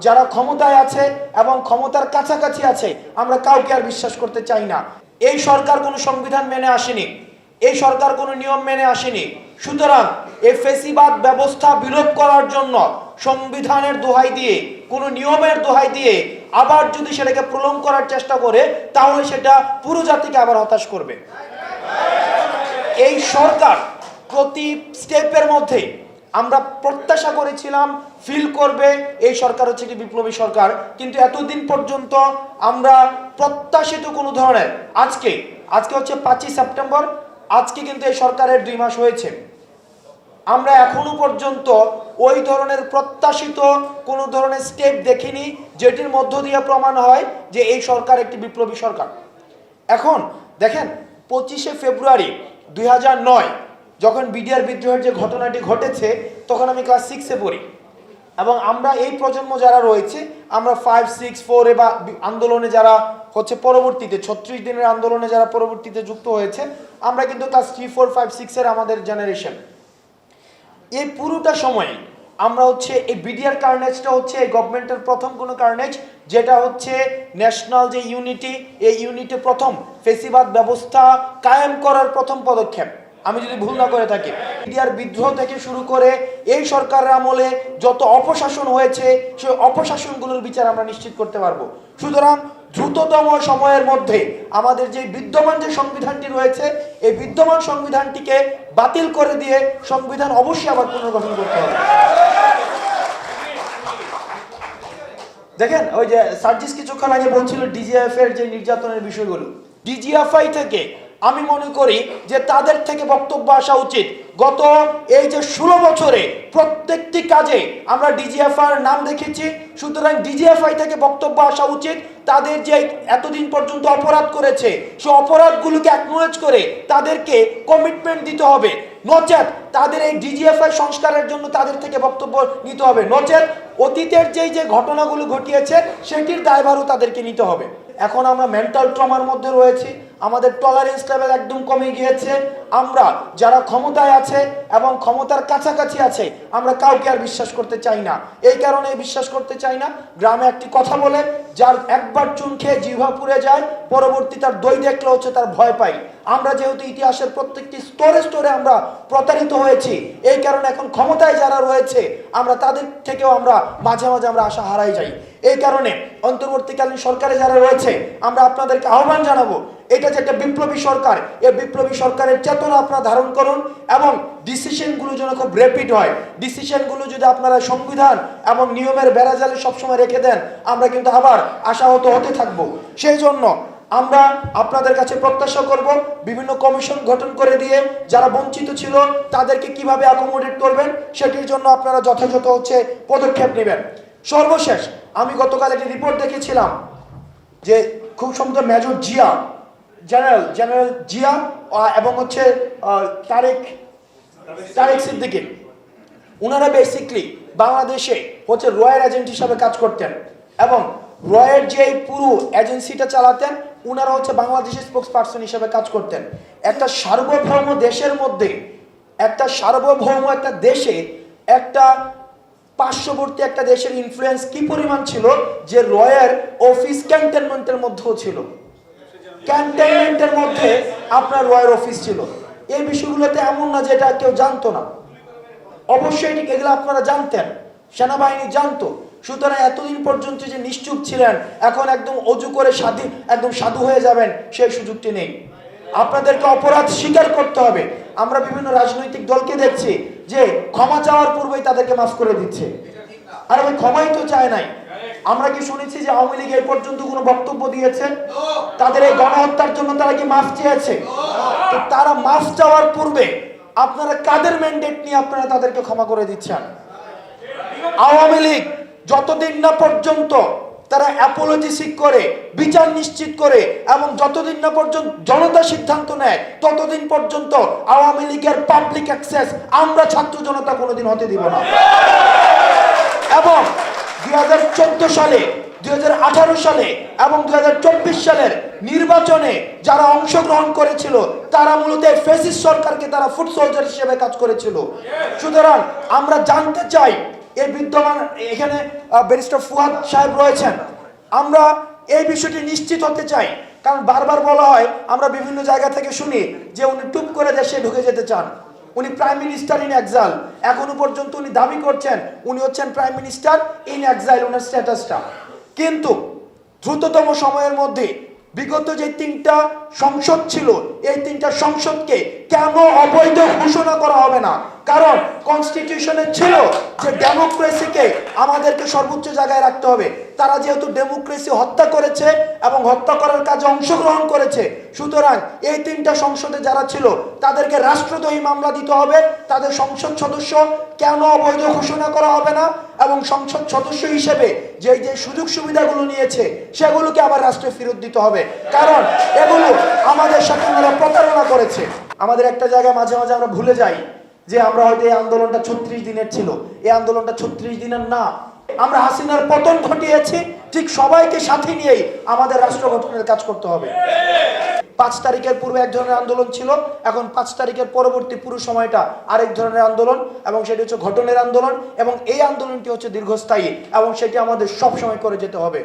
যারা ক্ষমতায় আছে এবং ক্ষমতার কাছাকাছি আছে আমরা কাউকে আর বিশ্বাস করতে চাই না। এই সরকার কোনো সংবিধান মেনে আসেনি, এই সরকার কোনো নিয়ম মেনে আসেনি। সুতরাং এই ফেসিবাদ ব্যবস্থা বিলোপ করার জন্য সংবিধানের দোহাই দিয়ে, কোনো নিয়মের দোহাই দিয়ে আবার যদি সেটাকে প্রলং করার চেষ্টা করে তাহলে সেটা পুরো জাতিকে আবার হতাশ করবে। এই সরকার প্রতি স্টেপের মধ্যে আমরা প্রত্যাশা করেছিলাম ফিল করবে এই সরকার হচ্ছে একটি বিপ্লবী সরকার, কিন্তু এতদিন পর্যন্ত আমরা প্রত্যাশিত কোনো ধরনের আজকে হচ্ছে 5ই সেপ্টেম্বর, আজকে কিন্তু এই সরকারের 2 মাস হয়েছে, আমরা এখনো পর্যন্ত ওই ধরনের প্রত্যাশিত কোনো ধরনের স্টেপ দেখিনি যেটির মধ্য দিয়ে প্রমাণ হয় যে এই সরকার একটি বিপ্লবী সরকার। এখন দেখেন 25শে ফেব্রুয়ারি 2009 যখন বিডিআর বিদ্রোহের যে ঘটনাটি ঘটেছে তখন আমি ক্লাস 6-এ পড়ি এবং আমরা এই প্রজন্ম যারা রয়েছে আমরা 5, 6, 4 বা আন্দোলনে যারা হচ্ছে পরবর্তীতে 36 দিনের আন্দোলনে যারা পরবর্তীতে যুক্ত হয়েছে আমরা কিন্তু ক্লাস 3, 4, 5, 6-এর আমাদের জেনারেশন। এই পুরোটা সময় আমরা হচ্ছে এই বিডিআর কার্নেজটা হচ্ছে এই গভর্নমেন্টের প্রথম কোনো কার্নেজ, যেটা হচ্ছে ন্যাশনাল যে ইউনিটি, এই ইউনিটি প্রথম ফেসিবাদ ব্যবস্থা কায়েম করার প্রথম পদক্ষেপ, আমি যদি ভুল না করে থাকি। বিডিআর বিদ্রোহ থেকে শুরু করে এই সরকারের আমলে যত অপশাসন হয়েছে সেই অপশাসনগুলোর বিচার আমরা নিশ্চিত করতে পারবো। সুতরাং দ্রুততম সময়ের মধ্যে আমাদের যে বিদ্যমান যে সংবিধানটি রয়েছে এই বিদ্যমান সংবিধানটিকে বাতিল করে দিয়ে সংবিধান অবশ্যই আবার পুনর্গঠন করতে হবে। দেখেন ওই যে সার্জিস কিছুক্ষণ আগে বলছিল ডিজিএফআই এর যে নির্যাতনের বিষয়গুলো, ডিজিএফআই থেকে আমি মনে করি যে তাদের থেকে বক্তব্য আসা উচিত। গত এই যে 16 বছরে প্রত্যেকটি কাজে আমরা ডিজিএফআই এর নাম দেখেছি, সুতরাং ডিজিএফআই থেকে বক্তব্য আসা উচিত। তাদের যে এতদিন পর্যন্ত অপরাধ করেছে সেই অপরাধগুলোকে অ্যাকনোলেজ করে তাদেরকে কমিটমেন্ট দিতে হবে, নচেত তাদের এই ডিজিএফআই সংস্কারের জন্য তাদের থেকে বক্তব্য নিতে হবে, নচেত অতীতের যে ঘটনাগুলো ঘটিয়েছে সেটির দায়ভারও তাদেরকে নিতে হবে। এখন আমরা মেন্টাল ট্রমার মধ্যে রয়েছি, আমাদের টলারেন্স লেভেল একদম কমে গিয়েছে। আমরা যারা ক্ষমতায় আছে এবং ক্ষমতার কাছাকাছি আছে আমরা কাউকে আর বিশ্বাস করতে চাই না। এই কারণে বিশ্বাস করতে চাই না, গ্রামে একটি কথা বলে যার একবার চুন খেয়ে জিহ্বা পুড়ে যায় পরবর্তী তার দই দেখলে হচ্ছে তার ভয় পাই। আমরা যেহেতু ইতিহাসের প্রত্যেকটি স্তরে স্তরে আমরা প্রতারিত হয়েছি, এই কারণে এখন ক্ষমতায় যারা রয়েছে আমরা তাদের থেকেও আমরা মাঝে মাঝে আমরা আশা হারাই যাই। এই কারণে অন্তর্বর্তীকালীন সরকারে যারা রয়েছে আমরা আপনাদেরকে আহ্বান জানাবো, এটা যে একটা বিপ্লবী সরকার, এই বিপ্লবী সরকারের চেতনা আপনারা ধারণ করুন এবং ডিসিশনগুলো যেন খুব র্যাপিড হয়। ডিসিশনগুলো যদি আপনারা সংবিধান এবং নিয়মের বেড়াজালে সবসময় রেখে দেন আমরা কিন্তু আবার আশাহত হতে থাকবো। সেই জন্য আমরা আপনাদের কাছে প্রত্যাশা করব বিভিন্ন কমিশন গঠন করে দিয়ে যারা বঞ্চিত ছিল তাদেরকে কিভাবে অ্যাকোমোডেট করবেন সেটির জন্য আপনারা যথাযথ হচ্ছে পদক্ষেপ নেবেন। সর্বশেষ আমি গতকাল একটি রিপোর্ট দেখেছিলাম যে খুব সম্ভবত মেজর জিয়া, জেনারেল জিয়া এবং হচ্ছে তারেক সিদ্দিকী, ওনারা বেসিকলি বাংলাদেশে হচ্ছে রয়ের এজেন্ট হিসাবে কাজ করতেন এবং রয়ের যে পুরো এজেন্সিটা চালাতেন ওনারা হচ্ছে বাংলাদেশের স্পোক্স পার্সন হিসাবে কাজ করতেন। একটা সার্বভৌম দেশের মধ্যে, একটা সার্বভৌম একটা দেশে একটা পার্শ্ববর্তী একটা দেশের ইনফ্লুয়েন্স কি পরিমাণ ছিল যে রয়ের অফিস ক্যান্টনমেন্টের মধ্যেও ছিল, ক্যান্টনমেন্টের মধ্যে আপনার রয়ের অফিস ছিল। এই বিষয়গুলোতে এমন না যে এটা কেউ জানতো না, অবশ্যই এগুলো আপনারা জানতেন, সেনাবাহিনী জানতো। সুতরাং এতদিন পর্যন্ত যে নিশ্চুপ ছিলেন এখন একদম অজু করে একদম সাধু হয়ে যাবেন সেই সুযোগটি নেই। আপনাদেরকে অপরাধ স্বীকার করতে হবে। আমরা বিভিন্ন রাজনৈতিক দলকে দেখছি যে ক্ষমা চাওয়ার পূর্বেই তাদেরকে মাফ করে দিচ্ছে, আর ওই ক্ষমাই তো চায় নাই। আমরা কি শুনেছি যে আওয়ামী লীগ এই পর্যন্ত কোনো বক্তব্য দিয়েছে? তাদের এই গণহত্যার জন্য তারা কি মাফ চেয়েছে? তো তারা মাফ চাওয়ার পূর্বে আপনারা কাদের ম্যান্ডেট নিয়ে আপনারা তাদেরকে ক্ষমা করে দিচ্ছেন? আওয়ামী লীগ যতদিন না পর্যন্ত তারা অ্যাপোলজি সিক করে বিচার নিশ্চিত করে এবং যতদিন না পর্যন্ত জনতা সিদ্ধান্ত নেয় ততদিন পর্যন্ত আওয়ামী লীগের পাবলিক অ্যাক্সেস আমরা ছাত্র জনতা কোনোদিন হতে দিব না। এবং 2014 সালে, 2018 সালে এবং 2024 সালের নির্বাচনে যারা অংশগ্রহণ করেছিল তারা মূলত ফ্যাসিস্ট সরকারকে তারা ফুট সোলজার হিসেবে কাজ করেছিল। সুতরাং আমরা জানতে চাই এই বিদ্যমান এখানে ব্যারিস্টার ফুয়াদ সাহেব রয়েছেন, আমরা এই বিষয়টি নিশ্চিত হতে চাই। কারণ বারবার বলা হয়, আমরা বিভিন্ন জায়গা থেকে শুনি যে উনি টুপ করে দেশে ঢুকে যেতে চান, উনি প্রাইম মিনিস্টার ইন এক্সাইল। এখনো পর্যন্ত উনি দাবি করছেন উনি হচ্ছেন প্রাইম মিনিস্টার ইন এক্সাইল, ওনার স্ট্যাটাসটা। কিন্তু দ্রুততম সময়ের মধ্যে বিগত যে 3টা সংসদ ছিল, এই 3টা সংসদকে কেন অবৈধ ঘোষণা করা হবে না? কারণ কনস্টিটিউশনে ছিল যে ডেমোক্রেসিকে আমাদেরকে সর্বোচ্চ জায়গায় রাখতে হবে। তারা যেহেতু ডেমোক্রেসি হত্যা করেছে এবং হত্যা করার কাজে অংশগ্রহণ করেছে, সুতরাং এই 3টা সংসদে যারা ছিল তাদেরকে রাষ্ট্রদ্রোহী মামলা দিতে হবে। তাদের সংসদ সদস্য কেন অবৈধ ঘোষণা করা হবে না? এবং সংসদ সদস্য হিসেবে যে যে সুযোগ সুবিধাগুলো নিয়েছে সেগুলোকে আবার রাষ্ট্রে ফেরত দিতে হবে। কারণ এগুলো আমাদের সাথে ওনারা প্রতারণা করেছে। আমাদের একটা জায়গায় মাঝে মাঝে আমরা ভুলে যাই যে আমরা হয়তো এই আন্দোলনটা 36 দিনের ছিল। এই আন্দোলনটা 36 দিনের না। আমরা হাসিনার পতন ঘটিয়েছি, ঠিক সবাইকে সাথে নিয়েই আমাদের রাষ্ট্র গঠনের কাজ করতে হবে। 5 তারিখের পূর্বে এক ধরনের আন্দোলন ছিল, এখন 5 তারিখের পরবর্তী পুরো সময়টা আরেক ধরনের আন্দোলন, এবং সেটি হচ্ছে গঠনের আন্দোলন। এবং এই আন্দোলনটি হচ্ছে দীর্ঘস্থায়ী এবং সেটি আমাদের সব সময় করে যেতে হবে।